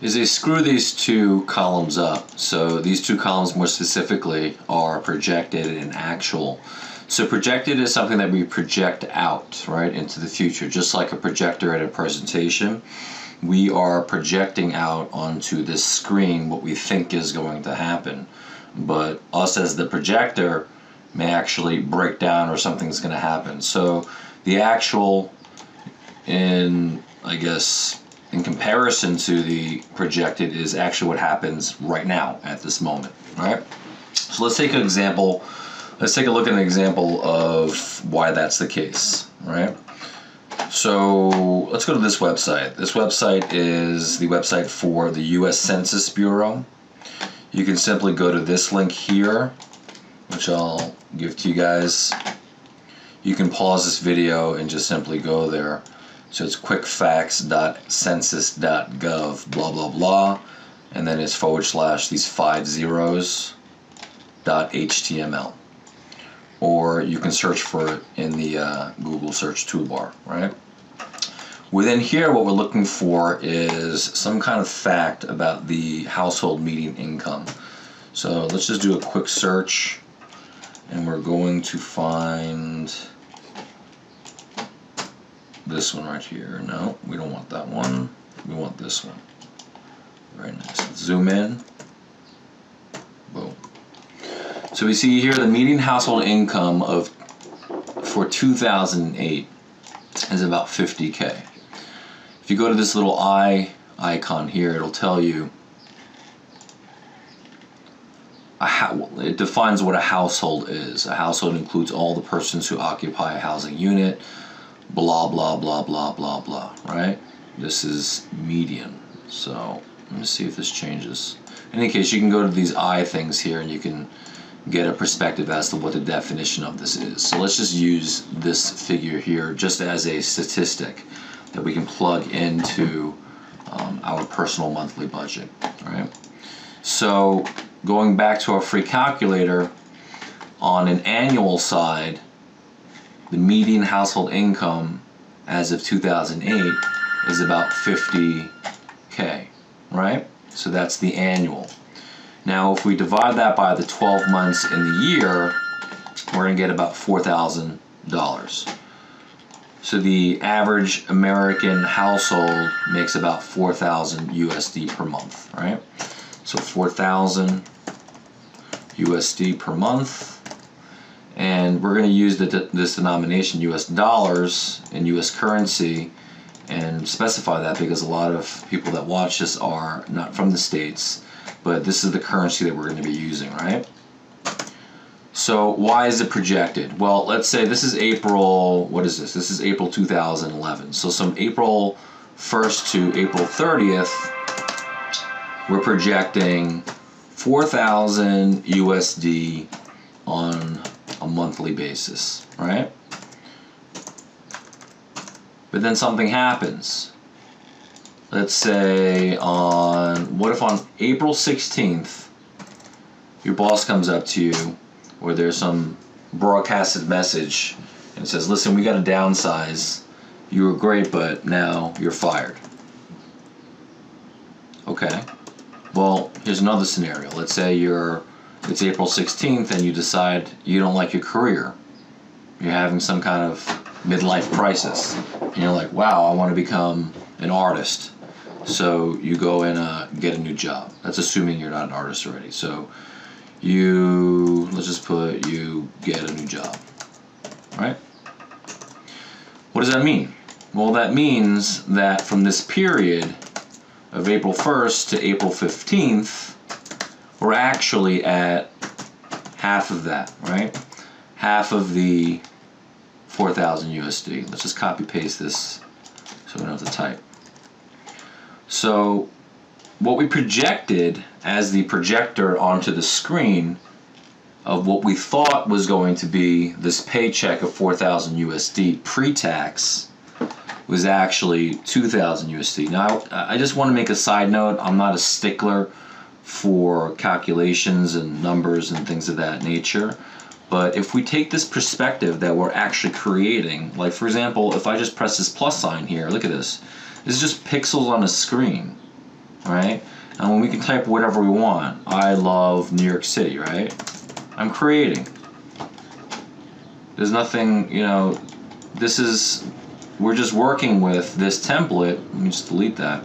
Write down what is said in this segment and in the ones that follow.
is they screw these two columns up. So these two columns more specifically are projected and actual. So projected is something that we project out, right, into the future, just like a projector at a presentation. We are projecting out onto this screen what we think is going to happen. But us as the projector may actually break down or something's going to happen. So the actual, in comparison to the projected, is actually what happens right now at this moment, right? So let's take an example. Let's take a look at an example of why that's the case, right? So let's go to this website. This website is the website for the U.S. Census Bureau. You can simply go to this link here, which I'll give to you guys. You can pause this video and just simply go there. So it's quickfacts.census.gov blah blah blah, and then it's / these 5 zeros .html, or you can search for it in the Google search toolbar, right? Within here, what we're looking for is some kind of fact about the household median income. So let's just do a quick search, and we're going to find this one right here. No, we don't want that one. We want this one. Very nice. Let's zoom in. Boom. So we see here the median household income for 2008 is about 50K. If you go to this little eye icon here, it'll tell you it defines what a household is. A household includes all the persons who occupy a housing unit, blah blah blah blah blah blah, right? This is median. So let me see if this changes. In any case, you can go to these eye things here and you can get a perspective as to what the definition of this is. So let's just use this figure here just as a statistic that we can plug into our personal monthly budget, right? So going back to our free calculator, on an annual side, the median household income as of 2008 is about 50K, right? So that's the annual. Now if we divide that by the 12 months in the year, we're going to get about $4,000. So the average American household makes about 4,000 USD per month, right? So 4,000 USD per month. And we're going to use this denomination, US dollars, in US currency, and specify that because a lot of people that watch this are not from the States, but this is the currency that we're going to be using, right? So why is it projected? Well, let's say this is April, what is this? This is April 2011. So from April 1st to April 30th, we're projecting 4,000 USD on a monthly basis, right? But then something happens. Let's say what if on April 16th, your boss comes up to you, or there's some broadcasted message and says, listen, we got to downsize. You were great, but now you're fired. Okay. Well, here's another scenario. Let's say it's April 16th and you decide you don't like your career. You're having some kind of midlife crisis. And you're like, wow, I want to become an artist. So you go and get a new job. That's assuming you're not an artist already. So let's just put you get a new job, right? What does that mean? Well, that means that from this period of April 1st to April 15th, we're actually at half of that, right? Half of the 4,000 USD. Let's just copy paste this so we don't have to type. So what we projected as the projector onto the screen of what we thought was going to be this paycheck of 4,000 USD pre-tax was actually 2,000 USD. Now, I just want to make a side note. I'm not a stickler for calculations and numbers and things of that nature. But if we take this perspective that we're actually creating, like for example, if I just press this plus sign here, look at this. This is just pixels on a screen. right? And when we can type whatever we want, I love New York City, right? I'm creating. There's nothing, we're just working with this template. Let me just delete that.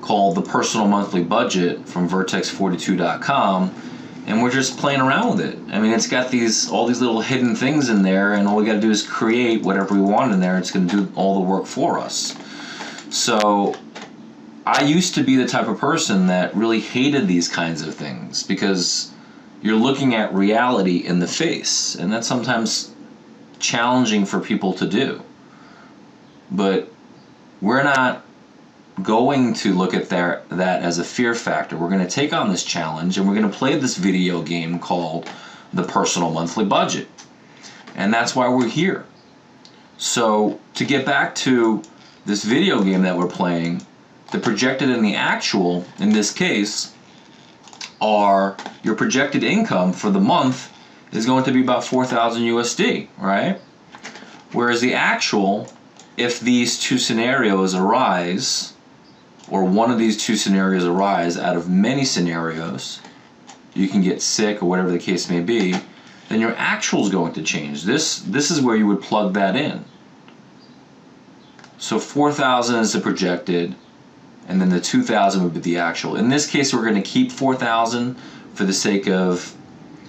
Called the Personal Monthly Budget from vertex42.com, and we're just playing around with it. I mean, it's got all these little hidden things in there, and all we got to do is create whatever we want in there. It's going to do all the work for us. So I used to be the type of person that really hated these kinds of things because you're looking at reality in the face, and that's sometimes challenging for people to do. But we're not going to look at that as a fear factor. We're going to take on this challenge, and we're going to play this video game called the Personal Monthly Budget. And that's why we're here. So to get back to this video game that we're playing, the projected and the actual, in this case, are your projected income for the month is going to be about 4,000 USD, right? Whereas the actual, if these two scenarios arise, or one of these two scenarios arise out of many scenarios, you can get sick or whatever the case may be, then your actual is going to change. This is where you would plug that in. So 4,000 is the projected, and then the 2,000 would be the actual. In this case, we're going to keep 4,000 for the sake of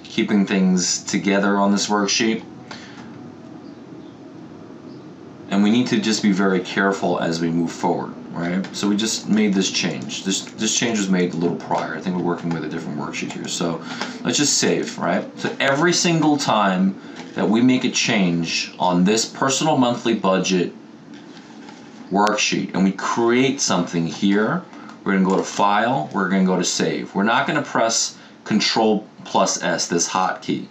keeping things together on this worksheet. And we need to just be very careful as we move forward, right? So we just made this change. This change was made a little prior. I think we're working with a different worksheet here. So let's just save, right? So every single time that we make a change on this personal monthly budget worksheet and we create something here, we're going to go to File, we're going to go to Save. We're not going to press Control+S, this hotkey,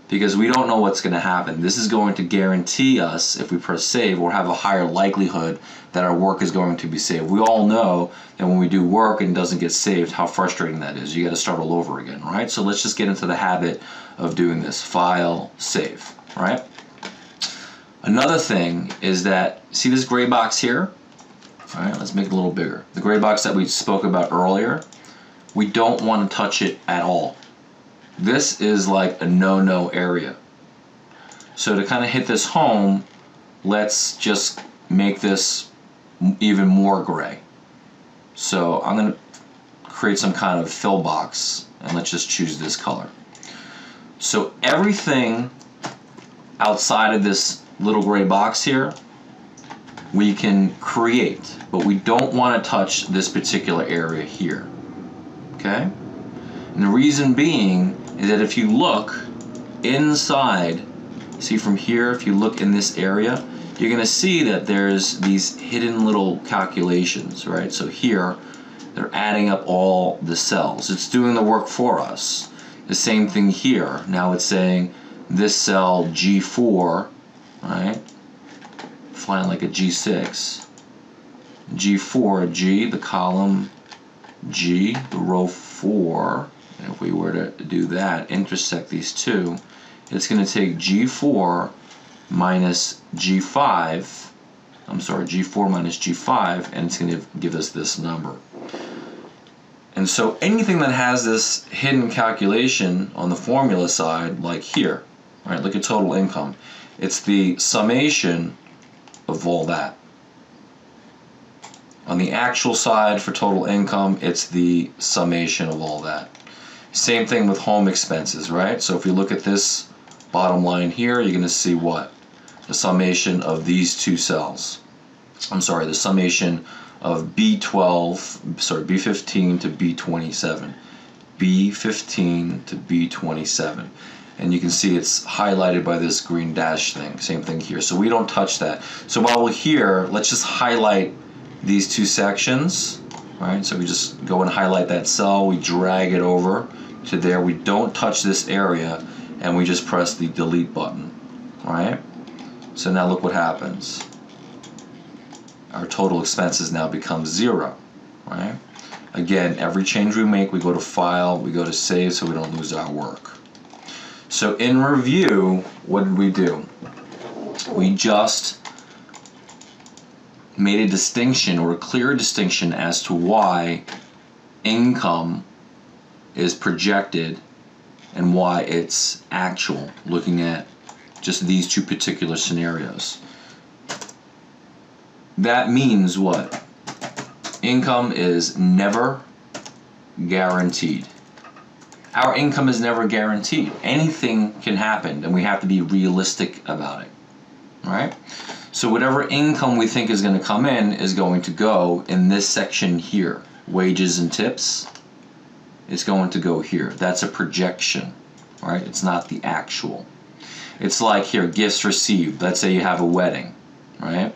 because we don't know what's going to happen. This is going to guarantee us, if we press save, we'll have a higher likelihood that our work is going to be saved. We all know that when we do work and it doesn't get saved, how frustrating that is. You got to start all over again, right? So let's just get into the habit of doing this. File, Save, right? Another thing is that, see this gray box here? All right, let's make it a little bigger. The gray box that we spoke about earlier, we don't want to touch it at all. This is like a no-no area. So to kind of hit this home, let's just make this even more gray. So I'm going to create some kind of fill box, and let's just choose this color. So everything outside of this little gray box here, we can create, but we don't want to touch this particular area here. Okay? And the reason being is that if you look inside, see from here, if you look in this area, you're going to see that there's these hidden little calculations, right? So here, they're adding up all the cells. It's doing the work for us. The same thing here. Now it's saying this cell G4, right? Flying like a G6. G4, G, the column G, the row 4. And if we were to do that, intersect these two, it's going to take G4 minus G5, G4 minus G5, and it's going to give us this number. And so anything that has this hidden calculation on the formula side, like here, right, look at total income, it's the summation of all that. On the actual side for total income, it's the summation of all that. Same thing with home expenses, right? So if you look at this bottom line here, you're going to see what? The summation of these two cells. The summation of B15 to B27. B15 to B27. And you can see it's highlighted by this green dash thing. Same thing here. So we don't touch that. So while we're here, let's just highlight these two sections. Right? So we just go and highlight that cell, we drag it over to there, we don't touch this area, and we just press the delete button. Right? So now look what happens. Our total expenses now become 0. Right? Again, every change we make, we go to File, we go to Save so we don't lose our work. So in review, what did we do? We just made a distinction, or a clear distinction, as to why income is projected and why it's actual, looking at just these two particular scenarios. That means what? Income is never guaranteed. Our income is never guaranteed. Anything can happen, and we have to be realistic about it, right? So whatever income we think is going to come in is going to go in this section here. Wages and tips, it's going to go here. That's a projection, right? It's not the actual. It's like here, gifts received. Let's say you have a wedding, right?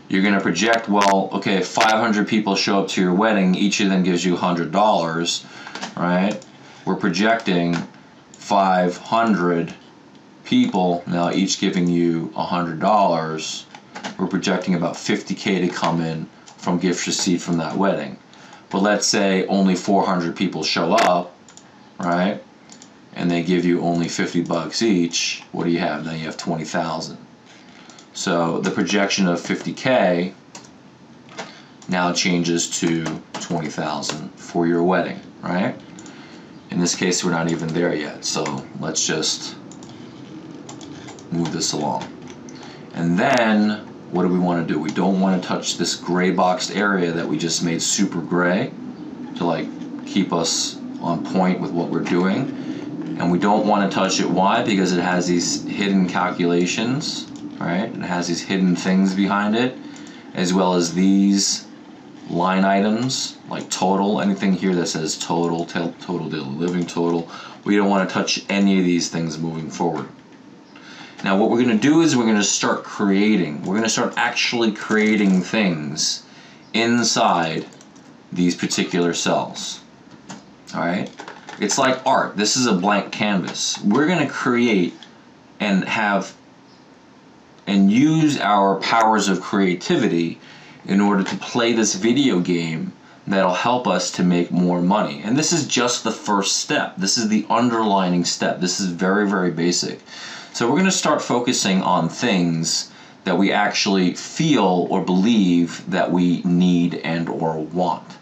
You're going to project, well, okay, if 500 people show up to your wedding, each of them gives you $100, right? We're projecting 500 people now each giving you $100. We're projecting about $50K to come in from gifts received from that wedding. But let's say only 400 people show up, right? And they give you only $50 each. What do you have? Then you have 20,000. So the projection of 50K now changes to 20,000 for your wedding, right? In this case, we're not even there yet, so let's just move this along. And then, what do we want to do? We don't want to touch this gray boxed area that we just made super gray to like keep us on point with what we're doing. And we don't want to touch it. Why? Because it has these hidden calculations, right? It has these hidden things behind it, as well as these line items like total, anything here that says total daily living total. We don't want to touch any of these things moving forward. Now what we're going to do is we're going to start creating. We're going to start actually creating things inside these particular cells. All right? It's like art. This is a blank canvas. We're going to create and have and use our powers of creativity in order to play this video game that'll help us to make more money. And this is just the first step. This is the underlining step. This is very, very basic. So we're going to start focusing on things that we actually feel or believe that we need and or want.